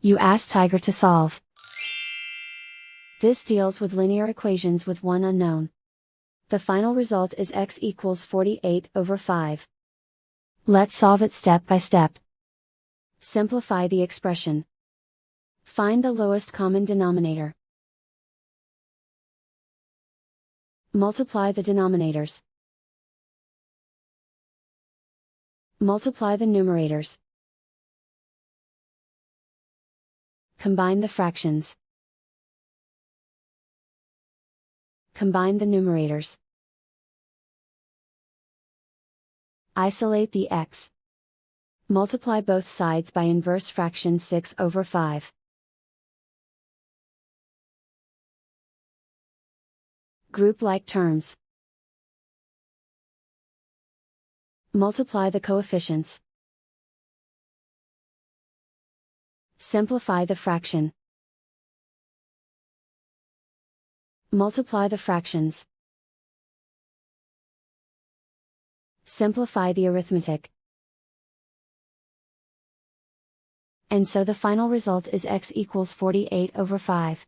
You ask Tiger to solve. This deals with linear equations with one unknown. The final result is x equals 48/5. Let's solve it step by step. Simplify the expression. Find the lowest common denominator. Multiply the denominators. Multiply the numerators. Combine the fractions. Combine the numerators. Isolate the x. Multiply both sides by inverse fraction 6/5. Group like terms. Multiply the coefficients. Simplify the fraction. Multiply the fractions. Simplify the arithmetic. And so the final result is x equals 48/5.